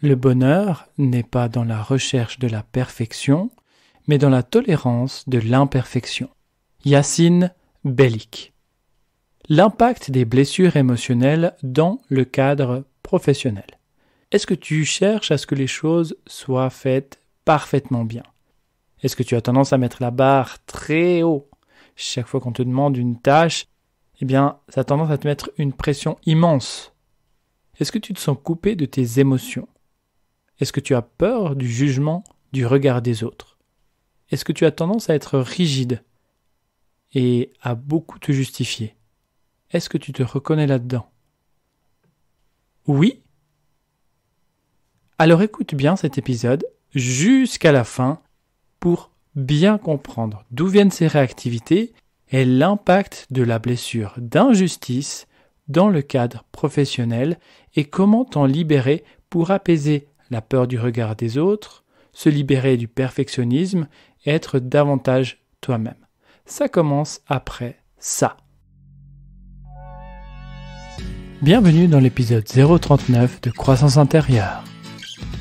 Le bonheur n'est pas dans la recherche de la perfection, mais dans la tolérance de l'imperfection. Yacine Bellic. L'impact des blessures émotionnelles dans le cadre professionnel. Est-ce que tu cherches à ce que les choses soient faites parfaitement bien? Est-ce que tu as tendance à mettre la barre très haut? Chaque fois qu'on te demande une tâche, ça a tendance à te mettre une pression immense. Est-ce que tu te sens coupé de tes émotions? Est-ce que tu as peur du jugement, du regard des autres? Est-ce que tu as tendance à être rigide et à beaucoup te justifier? Est-ce que tu te reconnais là-dedans? Oui? Alors écoute bien cet épisode jusqu'à la fin pour bien comprendre d'où viennent ces réactivités et l'impact de la blessure d'injustice dans le cadre professionnel et comment t'en libérer pour apaiser la peur du regard des autres, se libérer du perfectionnisme et être davantage toi-même. Ça commence après ça. Bienvenue dans l'épisode 039 de Croissance intérieure.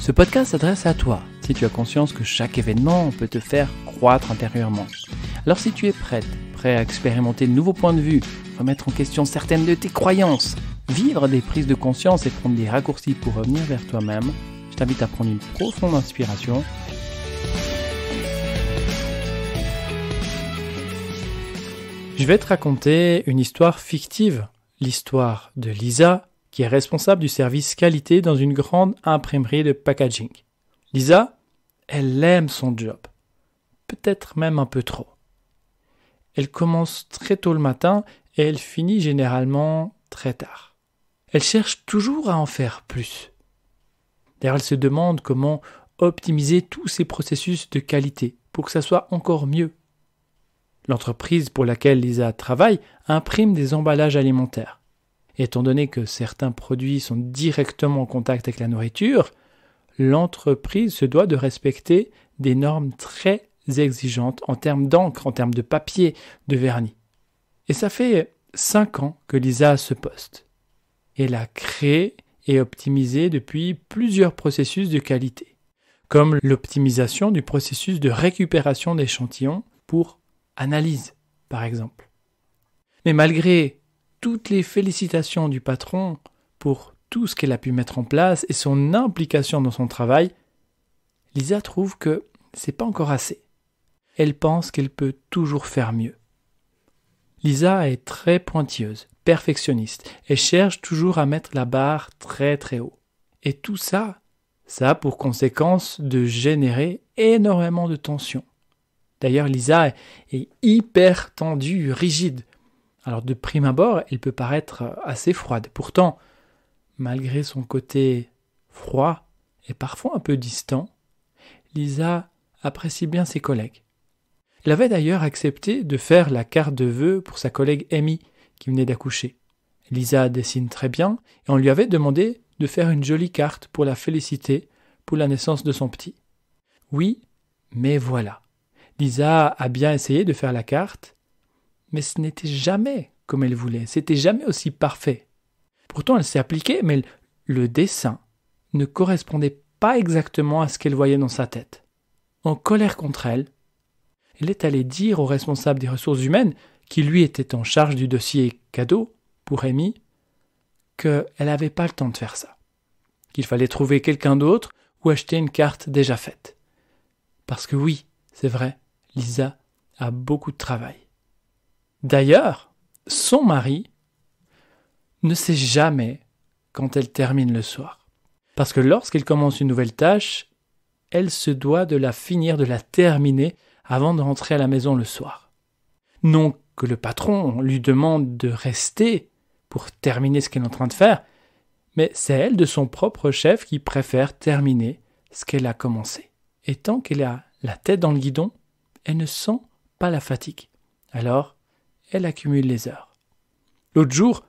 Ce podcast s'adresse à toi si tu as conscience que chaque événement peut te faire croître intérieurement. Alors si tu es prêt à expérimenter de nouveaux points de vue, remettre en question certaines de tes croyances, vivre des prises de conscience et prendre des raccourcis pour revenir vers toi-même, je t'invite à prendre une profonde inspiration. Je vais te raconter une histoire fictive, l'histoire de Lisa, qui est responsable du service qualité dans une grande imprimerie de packaging. Lisa, elle aime son job, peut-être même un peu trop. Elle commence très tôt le matin et elle finit généralement très tard. Elle cherche toujours à en faire plus. D'ailleurs, elle se demande comment optimiser tous ces processus de qualité pour que ça soit encore mieux. L'entreprise pour laquelle Lisa travaille imprime des emballages alimentaires. Et étant donné que certains produits sont directement en contact avec la nourriture, l'entreprise se doit de respecter des normes très exigeantes en termes d'encre, en termes de papier, de vernis. Et ça fait 5 ans que Lisa a ce poste. Elle a créé et optimisé depuis plusieurs processus de qualité, comme l'optimisation du processus de récupération d'échantillons pour analyse, par exemple. Mais malgré toutes les félicitations du patron pour tout ce qu'elle a pu mettre en place et son implication dans son travail, Lisa trouve que c'est pas encore assez. Elle pense qu'elle peut toujours faire mieux. Lisa est très pointilleuse, perfectionniste, et cherche toujours à mettre la barre très très haut. Et tout ça a pour conséquence de générer énormément de tension. D'ailleurs, Lisa est hyper tendue, rigide. Alors de prime abord, elle peut paraître assez froide. Pourtant, malgré son côté froid et parfois un peu distant, Lisa apprécie bien ses collègues. Elle avait d'ailleurs accepté de faire la carte de vœux pour sa collègue Amy, qui venait d'accoucher. Lisa dessine très bien et on lui avait demandé de faire une jolie carte pour la féliciter pour la naissance de son petit. Oui, mais voilà. Lisa a bien essayé de faire la carte, mais ce n'était jamais comme elle voulait, c'était jamais aussi parfait. Pourtant, elle s'est appliquée, mais le dessin ne correspondait pas exactement à ce qu'elle voyait dans sa tête. En colère contre elle, elle est allée dire au responsable des ressources humaines, qui lui était en charge du dossier cadeau pour Amy, qu'elle n'avait pas le temps de faire ça, qu'il fallait trouver quelqu'un d'autre ou acheter une carte déjà faite. Parce que oui, c'est vrai, Lisa a beaucoup de travail. D'ailleurs, son mari ne sait jamais quand elle termine le soir. Parce que lorsqu'elle commence une nouvelle tâche, elle se doit de la finir, de la terminer avant de rentrer à la maison le soir. Non que le patron lui demande de rester pour terminer ce qu'elle est en train de faire, mais c'est elle de son propre chef qui préfère terminer ce qu'elle a commencé. Et tant qu'elle a la tête dans le guidon, elle ne sent pas la fatigue. Alors, elle accumule les heures. L'autre jour,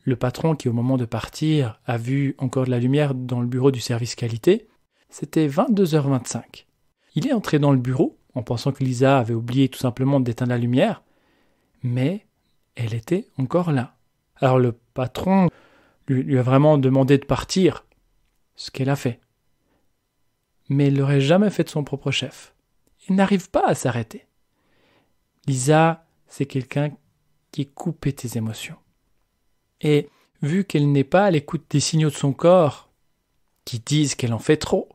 le patron qui, au moment de partir, a vu encore de la lumière dans le bureau du service qualité, c'était 22h25. Il est entré dans le bureau en pensant que Lisa avait oublié tout simplement d'éteindre la lumière, mais elle était encore là. Alors le patron lui a vraiment demandé de partir, ce qu'elle a fait. mais elle l'aurait jamais fait de son propre chef. Elle n'arrive pas à s'arrêter. Lisa, c'est quelqu'un qui est coupé des émotions. Et vu qu'elle n'est pas à l'écoute des signaux de son corps, qui disent qu'elle en fait trop,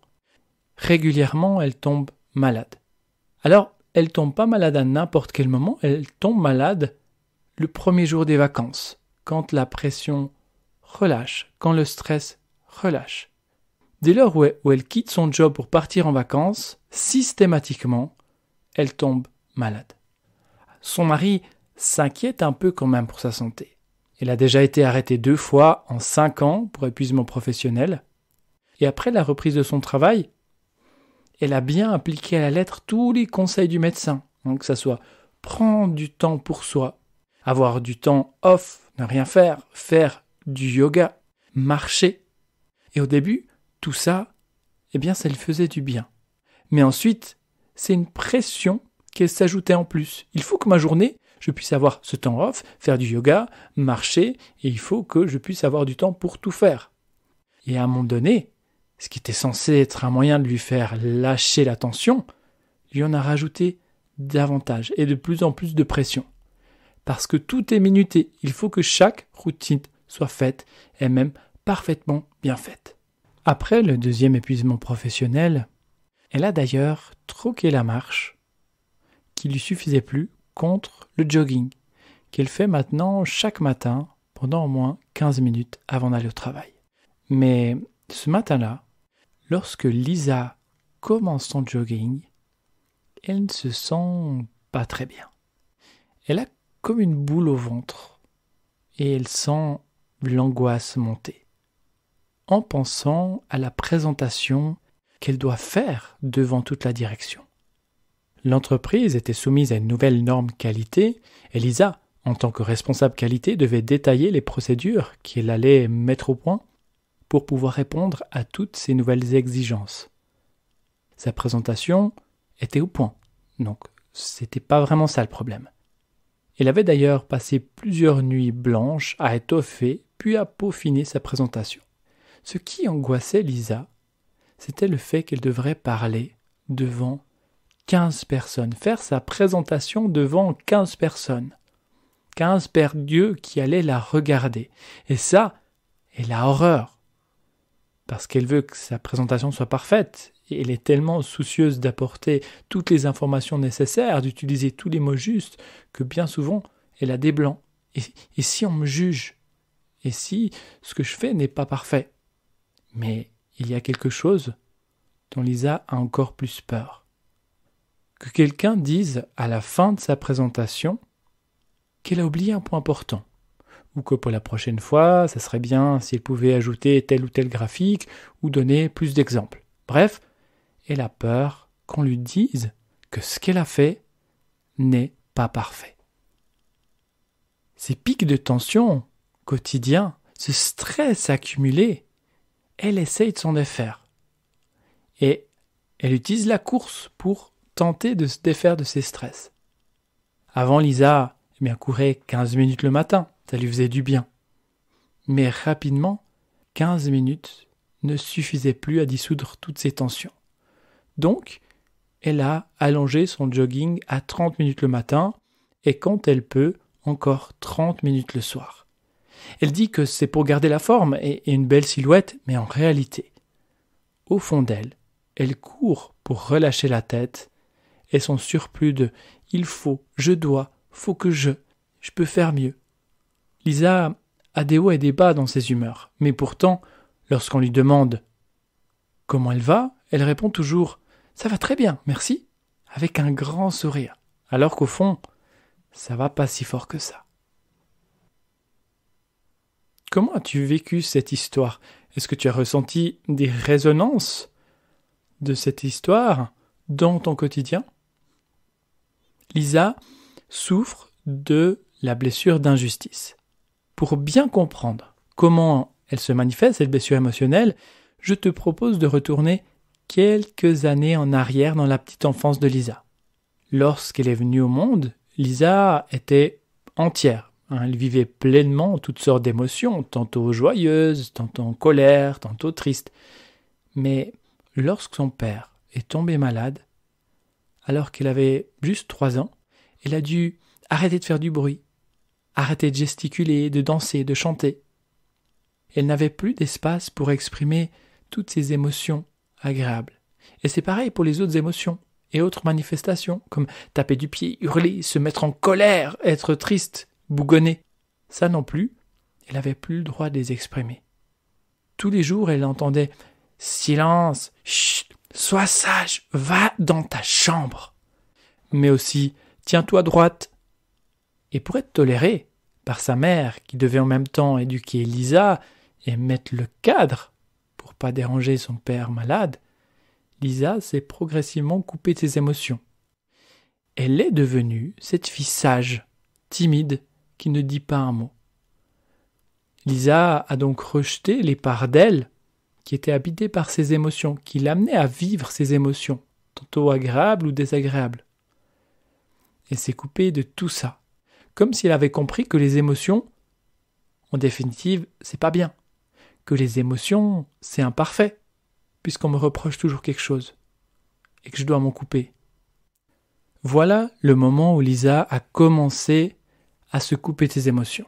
régulièrement elle tombe malade. Alors, elle tombe pas malade à n'importe quel moment, elle tombe malade le premier jour des vacances, quand la pression relâche, quand le stress relâche. Dès lors où elle quitte son job pour partir en vacances, systématiquement, elle tombe malade. Son mari s'inquiète un peu quand même pour sa santé. Elle a déjà été arrêtée 2 fois en 5 ans pour épuisement professionnel. Et après la reprise de son travail, elle a bien appliqué à la lettre tous les conseils du médecin. Donc que ça soit prendre du temps pour soi, avoir du temps off, ne rien faire, faire du yoga, marcher. Et au début, tout ça, ça lui faisait du bien. Mais ensuite, c'est une pression qui s'ajoutait en plus. Il faut que ma journée, je puisse avoir ce temps off, faire du yoga, marcher, et il faut que je puisse avoir du temps pour tout faire. Et à un moment donné, ce qui était censé être un moyen de lui faire lâcher la tension, lui en a rajouté davantage et de plus en plus de pression. Parce que tout est minuté, il faut que chaque routine soit faite et même parfaitement bien faite. Après le 2e épuisement professionnel, elle a d'ailleurs troqué la marche, qui lui suffisait plus, contre le jogging, qu'elle fait maintenant chaque matin pendant au moins 15 minutes avant d'aller au travail. Mais ce matin-là, lorsque Lisa commence son jogging, elle ne se sent pas très bien. Elle a comme une boule au ventre et elle sent l'angoisse monter, en pensant à la présentation qu'elle doit faire devant toute la direction. L'entreprise était soumise à une nouvelle norme qualité et Lisa, en tant que responsable qualité, devait détailler les procédures qu'elle allait mettre au point pour pouvoir répondre à toutes ces nouvelles exigences. Sa présentation était au point, donc c'était pas vraiment ça le problème. Elle avait d'ailleurs passé plusieurs nuits blanches à étoffer puis à peaufiner sa présentation. Ce qui angoissait Lisa, c'était le fait qu'elle devrait parler devant 15 personnes, faire sa présentation devant 15 personnes. 15 pères Dieu qui allaient la regarder. Et ça, elle a horreur. Parce qu'elle veut que sa présentation soit parfaite. Et elle est tellement soucieuse d'apporter toutes les informations nécessaires, d'utiliser tous les mots justes, que bien souvent, elle a des blancs. Et si on me juge? Et si ce que je fais n'est pas parfait? Mais il y a quelque chose dont Lisa a encore plus peur. Que quelqu'un dise à la fin de sa présentation qu'elle a oublié un point important, ou que pour la prochaine fois, ça serait bien si elle pouvait ajouter tel ou tel graphique ou donner plus d'exemples. Bref, elle a peur qu'on lui dise que ce qu'elle a fait n'est pas parfait. Ces pics de tension quotidiens, ce stress accumulé, elle essaye de s'en défaire. Et elle utilise la course pour tenter de se défaire de ses stress. Avant, Lisa courait 15 minutes le matin, ça lui faisait du bien. Mais rapidement, 15 minutes ne suffisaient plus à dissoudre toutes ses tensions. Donc, elle a allongé son jogging à 30 minutes le matin et quand elle peut, encore 30 minutes le soir. Elle dit que c'est pour garder la forme et une belle silhouette, mais en réalité, au fond d'elle, elle court pour relâcher la tête et son surplus de « il faut, je dois, faut que je peux faire mieux ». Lisa a des hauts et des bas dans ses humeurs, mais pourtant, lorsqu'on lui demande comment elle va, elle répond toujours « ça va très bien, merci », avec un grand sourire, alors qu'au fond, ça va pas si fort que ça. Comment as-tu vécu cette histoire? Est-ce que tu as ressenti des résonances de cette histoire dans ton quotidien? Lisa souffre de la blessure d'injustice. Pour bien comprendre comment elle se manifeste, cette blessure émotionnelle, je te propose de retourner quelques années en arrière dans la petite enfance de Lisa. Lorsqu'elle est venue au monde, Lisa était entière. Elle vivait pleinement toutes sortes d'émotions, tantôt joyeuses, tantôt en colère, tantôt tristes. Mais lorsque son père est tombé malade, alors qu'elle avait juste 3 ans, elle a dû arrêter de faire du bruit, arrêter de gesticuler, de danser, de chanter. Elle n'avait plus d'espace pour exprimer toutes ses émotions agréables. Et c'est pareil pour les autres émotions et autres manifestations, comme taper du pied, hurler, se mettre en colère, être triste, bougonner. Ça non plus, elle n'avait plus le droit de les exprimer. Tous les jours, elle entendait « Silence, chut, sois sage, va dans ta chambre !» Mais aussi « Tiens-toi droite !» Et pour être tolérée par sa mère, qui devait en même temps éduquer Lisa et mettre le cadre pour pas déranger son père malade, Lisa s'est progressivement coupée de ses émotions. Elle est devenue cette fille sage, timide, qui ne dit pas un mot. Lisa a donc rejeté les parts d'elle qui étaient habitées par ses émotions, qui l'amenaient à vivre ses émotions, tantôt agréables ou désagréables. Elle s'est coupée de tout ça, comme si elle avait compris que les émotions, en définitive, c'est pas bien, que les émotions, c'est imparfait, puisqu'on me reproche toujours quelque chose, et que je dois m'en couper. Voilà le moment où Lisa a commencé à se couper de ses émotions.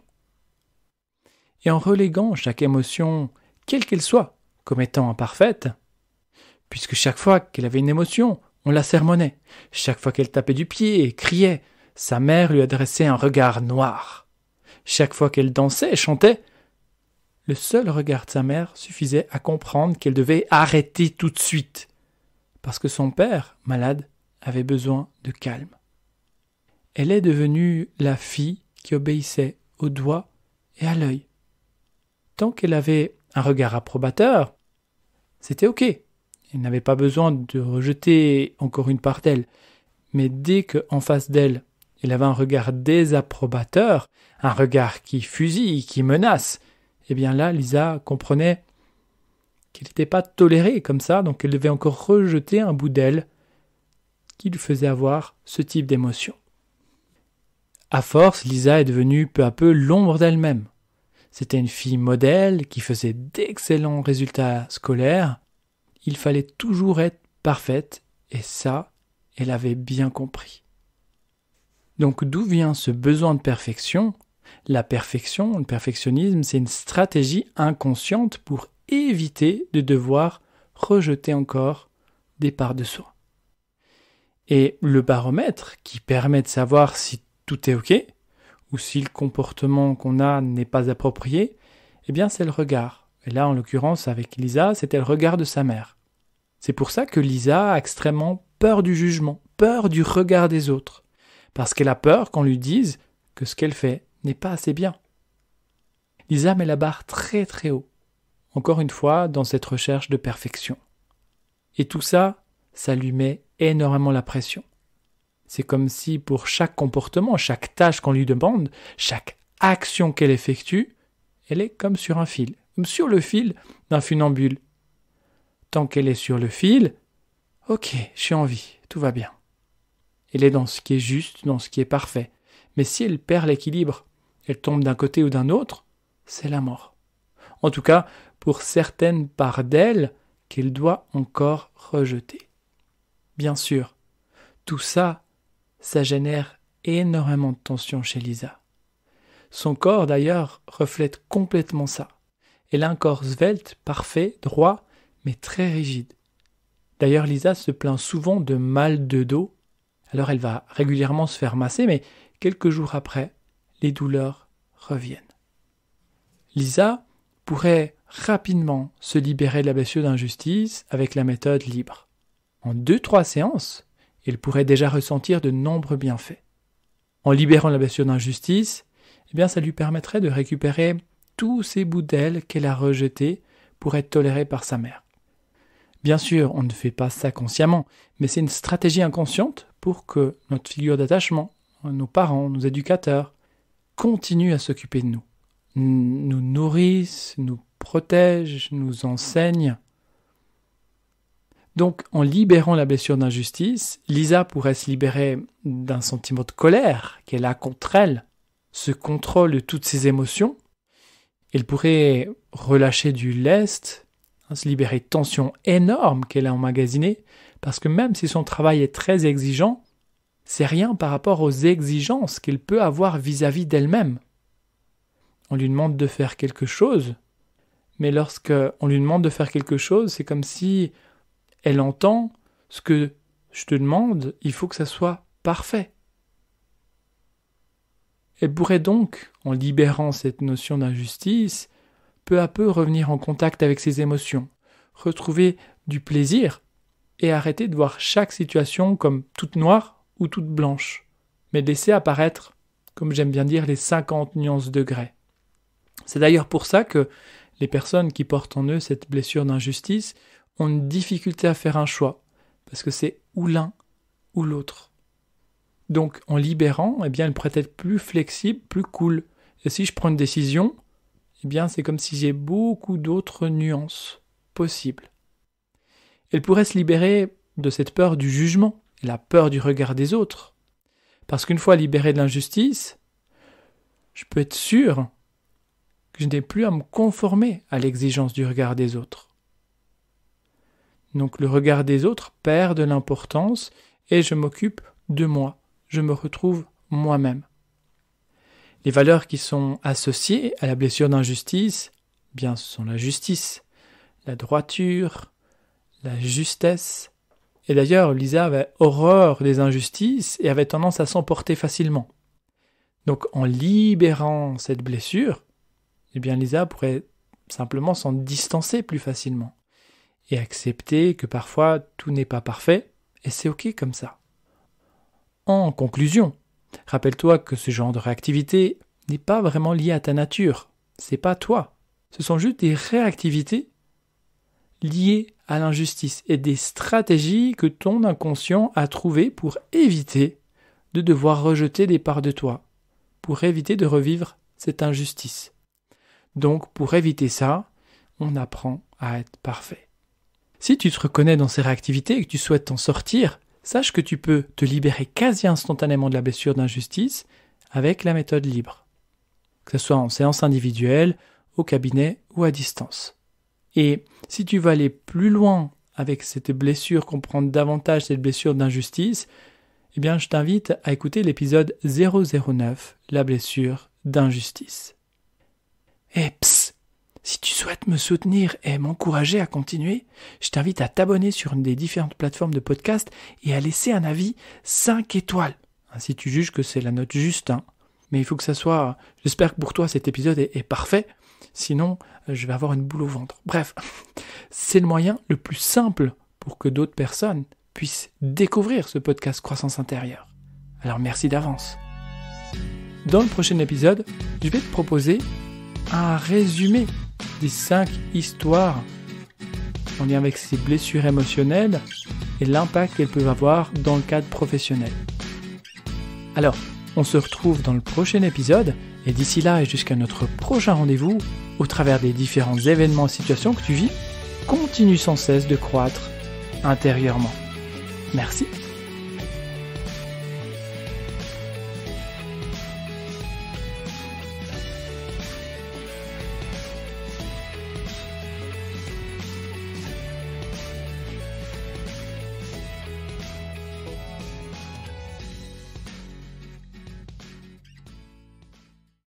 Et en reléguant chaque émotion, quelle qu'elle soit, comme étant imparfaite, puisque chaque fois qu'elle avait une émotion, on la sermonnait. Chaque fois qu'elle tapait du pied et criait, sa mère lui adressait un regard noir. Chaque fois qu'elle dansait et chantait, le seul regard de sa mère suffisait à comprendre qu'elle devait arrêter tout de suite, parce que son père, malade, avait besoin de calme. Elle est devenue la fille qui obéissait au doigt et à l'œil. Tant qu'elle avait un regard approbateur, c'était ok. Elle n'avait pas besoin de rejeter encore une part d'elle. Mais dès qu'en face d'elle, elle avait un regard désapprobateur, un regard qui fusille, qui menace, eh bien là, Lisa comprenait qu'elle n'était pas tolérée comme ça, donc elle devait encore rejeter un bout d'elle qui lui faisait avoir ce type d'émotion. À force, Lisa est devenue peu à peu l'ombre d'elle-même. C'était une fille modèle qui faisait d'excellents résultats scolaires. Il fallait toujours être parfaite, et ça, elle avait bien compris. Donc d'où vient ce besoin de perfection ? La perfection, le perfectionnisme, c'est une stratégie inconsciente pour éviter de devoir rejeter encore des parts de soi. Et le baromètre qui permet de savoir si tout est ok, ou si le comportement qu'on a n'est pas approprié, eh bien c'est le regard. Et là, en l'occurrence, avec Lisa, c'était le regard de sa mère. C'est pour ça que Lisa a extrêmement peur du jugement, peur du regard des autres, parce qu'elle a peur qu'on lui dise que ce qu'elle fait n'est pas assez bien. Lisa met la barre très très haut, encore une fois, dans cette recherche de perfection. Et tout ça, ça lui met énormément la pression. C'est comme si pour chaque comportement, chaque tâche qu'on lui demande, chaque action qu'elle effectue, elle est comme sur un fil, comme sur le fil d'un funambule. Tant qu'elle est sur le fil, ok, je suis en vie, tout va bien. Elle est dans ce qui est juste, dans ce qui est parfait. Mais si elle perd l'équilibre, elle tombe d'un côté ou d'un autre, c'est la mort. En tout cas, pour certaines parts d'elle qu'elle doit encore rejeter. Bien sûr, tout ça, ça génère énormément de tension chez Lisa. Son corps, d'ailleurs, reflète complètement ça. Elle a un corps svelte, parfait, droit, mais très rigide. D'ailleurs, Lisa se plaint souvent de mal de dos. Alors elle va régulièrement se faire masser, mais quelques jours après, les douleurs reviennent. Lisa pourrait rapidement se libérer de la blessure d'injustice avec la méthode libre. En 2-3 séances, elle pourrait déjà ressentir de nombreux bienfaits. En libérant la blessure d'injustice, eh bien, ça lui permettrait de récupérer tous ces bouts d'elle qu'elle a rejetés pour être tolérée par sa mère. Bien sûr, on ne fait pas ça consciemment, mais c'est une stratégie inconsciente pour que notre figure d'attachement, nos parents, nos éducateurs, continuent à s'occuper de nous, nous nourrissent, nous protègent, nous enseignent. Donc, en libérant la blessure d'injustice, Lisa pourrait se libérer d'un sentiment de colère qu'elle a contre elle, ce contrôle de toutes ses émotions. Elle pourrait relâcher du lest, se libérer de tensions énormes qu'elle a emmagasinées, parce que même si son travail est très exigeant, c'est rien par rapport aux exigences qu'elle peut avoir vis-à-vis d'elle-même. On lui demande de faire quelque chose, mais lorsque on lui demande de faire quelque chose, c'est comme si elle entend ce que je te demande, il faut que ça soit parfait. Elle pourrait donc, en libérant cette notion d'injustice, peu à peu revenir en contact avec ses émotions, retrouver du plaisir et arrêter de voir chaque situation comme toute noire ou toute blanche, mais laisser apparaître, comme j'aime bien dire, les 50 nuances de grès. C'est d'ailleurs pour ça que les personnes qui portent en eux cette blessure d'injustice ont une difficulté à faire un choix, parce que c'est ou l'un ou l'autre. Donc, en libérant, eh bien, elle pourrait être plus flexible, plus cool. Et si je prends une décision, eh bien, c'est comme si j'ai beaucoup d'autres nuances possibles. Elle pourrait se libérer de cette peur du jugement et la peur du regard des autres. Parce qu'une fois libérée de l'injustice, je peux être sûr que je n'ai plus à me conformer à l'exigence du regard des autres. Donc, le regard des autres perd de l'importance et je m'occupe de moi. Je me retrouve moi-même. Les valeurs qui sont associées à la blessure d'injustice, bien, ce sont la justice, la droiture, la justesse. Et d'ailleurs, Lisa avait horreur des injustices et avait tendance à s'emporter facilement. Donc, en libérant cette blessure, eh bien, Lisa pourrait simplement s'en distancer plus facilement et accepter que parfois tout n'est pas parfait et c'est ok comme ça. En conclusion, rappelle-toi que ce genre de réactivité n'est pas vraiment lié à ta nature. C'est pas toi. Ce sont juste des réactivités liées à l'injustice et des stratégies que ton inconscient a trouvées pour éviter de devoir rejeter des parts de toi, pour éviter de revivre cette injustice. Donc, pour éviter ça, on apprend à être parfait. Si tu te reconnais dans ces réactivités et que tu souhaites t'en sortir, sache que tu peux te libérer quasi instantanément de la blessure d'injustice avec la méthode libre, que ce soit en séance individuelle, au cabinet ou à distance. Et si tu veux aller plus loin avec cette blessure, comprendre davantage cette blessure d'injustice, eh bien je t'invite à écouter l'épisode 009, la blessure d'injustice. Et si tu souhaites me soutenir et m'encourager à continuer, je t'invite à t'abonner sur une des différentes plateformes de podcast et à laisser un avis 5 étoiles. Si tu juges que c'est la note juste, mais il faut que ça soit... J'espère que pour toi cet épisode est parfait, sinon je vais avoir une boule au ventre. Bref, c'est le moyen le plus simple pour que d'autres personnes puissent découvrir ce podcast Croissance Intérieure. Alors merci d'avance. Dans le prochain épisode, je vais te proposer un résumé des 5 histoires en lien avec ces blessures émotionnelles et l'impact qu'elles peuvent avoir dans le cadre professionnel. Alors, on se retrouve dans le prochain épisode et d'ici là et jusqu'à notre prochain rendez-vous, au travers des différents événements et situations que tu vis, continue sans cesse de croître intérieurement. Merci.